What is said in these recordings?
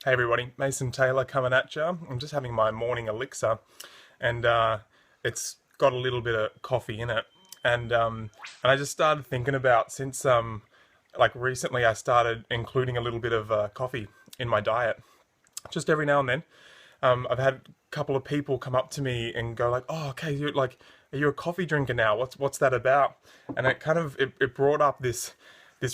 Hey everybody, Mason Taylor coming at you. I'm just having my morning elixir, and it's got a little bit of coffee in it, and I just started thinking about since like recently I started including a little bit of coffee in my diet, just every now and then. I've had a couple of people come up to me and go like, "Oh, okay, you're like, are you a coffee drinker now? What's that about?" And it brought up this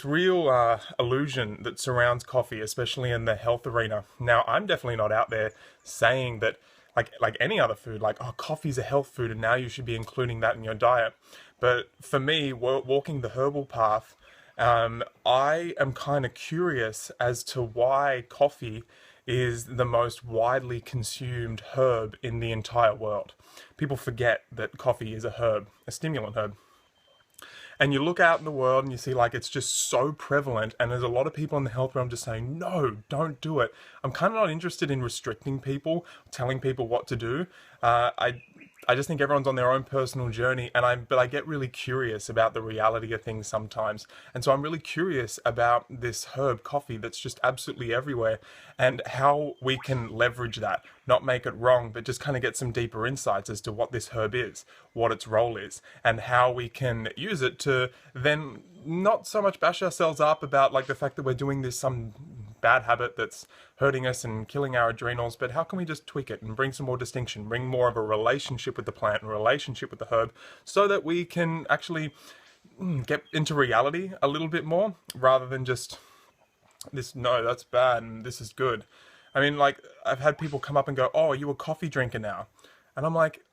real illusion that surrounds coffee, especially in the health arena. Now, I'm definitely not out there saying that like any other food, like oh, coffee's a health food, and now you should be including that in your diet. But for me, walking the herbal path, I am kind of curious as to why coffee is the most widely consumed herb in the entire world. People forget that coffee is a herb, a stimulant herb. And you look out in the world and you see like it's just so prevalent, and there's a lot of people in the health realm just saying, no, don't do it. I'm kind of not interested in restricting people, telling people what to do. I just think everyone's on their own personal journey, but I get really curious about the reality of things sometimes, and so I'm really curious about this herb coffee that's just absolutely everywhere, and how we can leverage that, not make it wrong, but just kind of get some deeper insights as to what this herb is, what its role is, and how we can use it to then not so much bash ourselves up about like the fact that we're doing this some bad habit that's hurting us and killing our adrenals, but how can we just tweak it and bring some more distinction, bring more of a relationship with the plant and relationship with the herb, so that we can actually get into reality a little bit more rather than just this, no, that's bad and this is good. I mean, like, I've had people come up and go, oh, are you a coffee drinker now? And I'm like,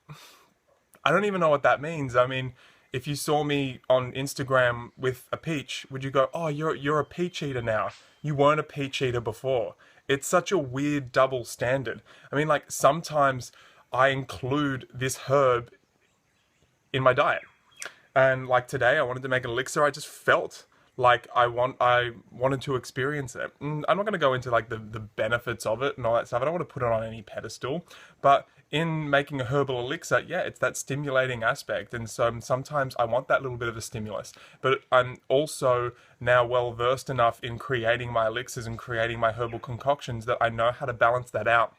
I don't even know what that means. I mean, if you saw me on Instagram with a peach, would you go, "Oh, you're a peach eater now. You weren't a peach eater before." It's such a weird double standard. I mean, like sometimes I include this herb in my diet. And like today, I wanted to make an elixir. I just felt like I wanted to experience it. I'm not going to go into like the benefits of it and all that stuff. I don't want to put it on any pedestal, but in making a herbal elixir, yeah, it's that stimulating aspect. And so sometimes I want that little bit of a stimulus, but I'm also now well versed enough in creating my elixirs and creating my herbal concoctions that I know how to balance that out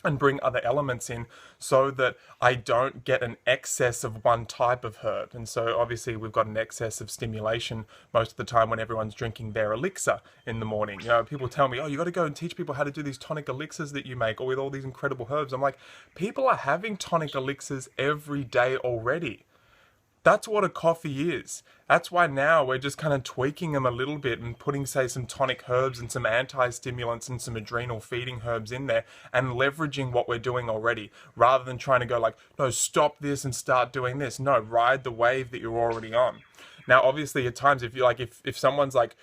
and bring other elements in, so that I don't get an excess of one type of herb. And so obviously we've got an excess of stimulation most of the time when everyone's drinking their elixir in the morning. You know, people tell me, oh, you got to go and teach people how to do these tonic elixirs that you make, or with all these incredible herbs. I'm like, people are having tonic elixirs every day already. That's what a coffee is. That's why now we're just kind of tweaking them a little bit and putting, say, some tonic herbs and some anti-stimulants and some adrenal feeding herbs in there, and leveraging what we're doing already, rather than trying to go like, no, stop this and start doing this. No, ride the wave that you're already on. Now, obviously, at times, if you like, if someone's like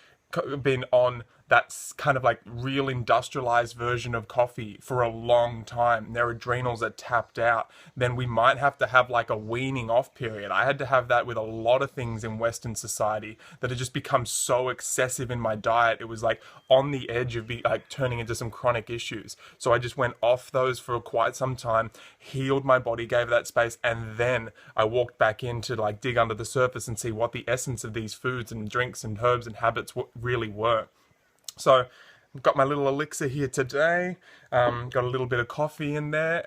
been on that's kind of like real industrialized version of coffee for a long time, their adrenals are tapped out, then we might have to have like a weaning off period. I had to have that with a lot of things in Western society that had just become so excessive in my diet. It was like on the edge of like turning into some chronic issues. So I just went off those for quite some time, healed my body, gave that space, and then I walked back in to like dig under the surface and see what the essence of these foods and drinks and herbs and habits really were. So I've got my little elixir here today. Got a little bit of coffee in there.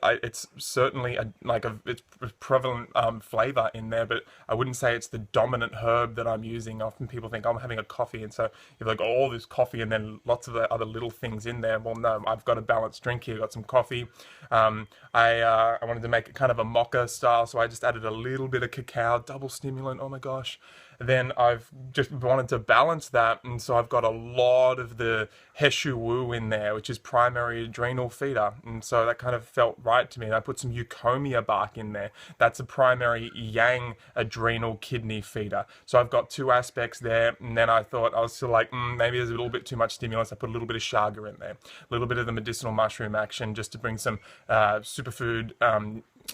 It's certainly it's prevalent flavor in there, but I wouldn't say it's the dominant herb that I'm using. Often people think, oh, I'm having a coffee, and so you've like all this coffee and then lots of the other little things in there. Well, no, I've got a balanced drink here. Got some coffee. I wanted to make it kind of a mocha style, so I just added a little bit of cacao, double stimulant. Oh my gosh. Then I've just wanted to balance that, and so I've got a lot of the Heshu Wu in there, which is primary adrenal feeder, and so that kind of felt right to me. And I put some Eucomia bark in there. That's a primary yang adrenal kidney feeder. So I've got two aspects there, and then I thought, I was still like, maybe there's a little bit too much stimulus. I put a little bit of chaga in there, a little bit of the medicinal mushroom action, just to bring some superfood,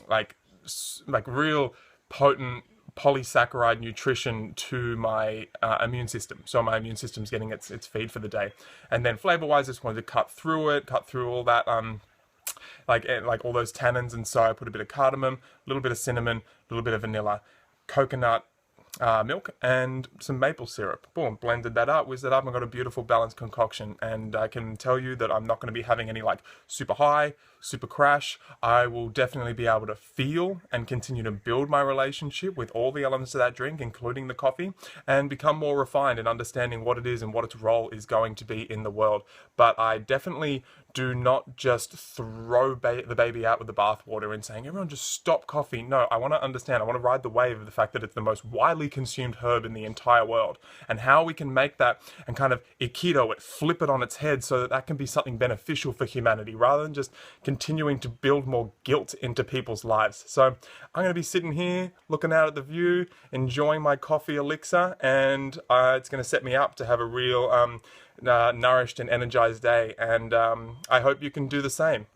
like real potent polysaccharide nutrition to my immune system. So my immune system's getting its feed for the day. And then flavor-wise, I just wanted to cut through all that, like all those tannins. And so I put a bit of cardamom, a little bit of cinnamon, a little bit of vanilla, coconut, milk and some maple syrup. Boom, blended that up, whizzed it up, and got a beautiful balanced concoction. And I can tell you that I'm not going to be having any like super high, super crash. I will definitely be able to feel and continue to build my relationship with all the elements of that drink, including the coffee, and become more refined in understanding what it is and what its role is going to be in the world. But I definitely do not just throw the baby out with the bathwater and saying, everyone just stop coffee. No, I want to understand. I want to ride the wave of the fact that it's the most widely consumed herb in the entire world, and how we can make that and kind of Aikido it, flip it on its head so that that can be something beneficial for humanity rather than just continuing to build more guilt into people's lives. So I'm going to be sitting here looking out at the view, enjoying my coffee elixir, and it's going to set me up to have a real nourished and energized day. And I hope you can do the same.